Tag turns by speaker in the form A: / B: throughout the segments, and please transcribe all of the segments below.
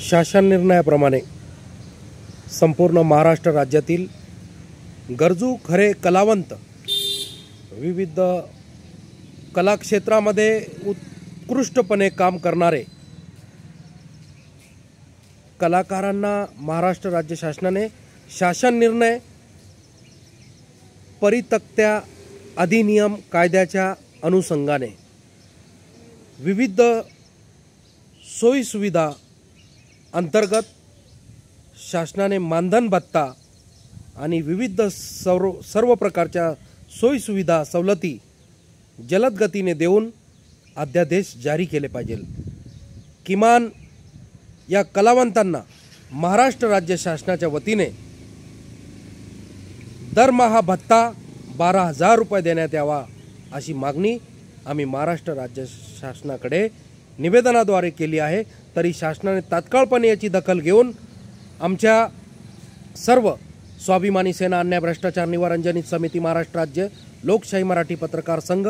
A: शासन निर्णयाप्रमाणे संपूर्ण महाराष्ट्र राज्यातील गरजू खरे कलावंत विविध कलाक्षेत्रामध्ये उत्कृष्टपणे काम करणारे कलाकारांना महाराष्ट्र राज्य शासनाने शासन निर्णय परितक्त्या अधिनियम कायद्याच्या अनुषंगाने विविध सोयी सुविधा अंतर्गत शासनाने मानधन भत्ता आणि विविध सर्व प्रकारच्या सोयी सुविधा सवलती जलद गतीने देऊन अध्यादेश जारी केले पाहिजे। किमान या कलावंतांना महाराष्ट्र राज्य शासनाच्या वतीने दरमहा भत्ता 12,000 रुपये देण्यात यावा अशी मागणी आम्ही महाराष्ट्र राज्य शासनाकडे निवेदनाद्वारे केली आहे। तरी शासनाने तात्काळपणे याची दखल घेऊन आमच्या सर्व स्वाभिमानी सेना अन्याय भ्रष्टाचार निवारण जनहित समिती महाराष्ट्र राज्य लोकशाही मराठी पत्रकार संघ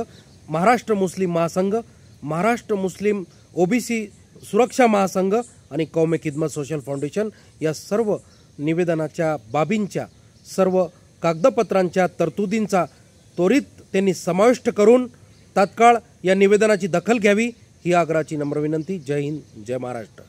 A: महाराष्ट्र मुस्लिम महासंघ महाराष्ट्र मुस्लिम ओबीसी सुरक्षा महासंघ आणि कौमे खिदमत सोशल फाउंडेशन या सर्व निवेदनाच्या बाबींच्या सर्व कागदपत्रांच्या तरतुदींचा त्वरित त्यांनी समाविष्ट करून तात्काळ या निवेदनाची दखल घ्यावी ही आग्रहाची नम्र विनंती। जय हिंद, जय महाराष्ट्र।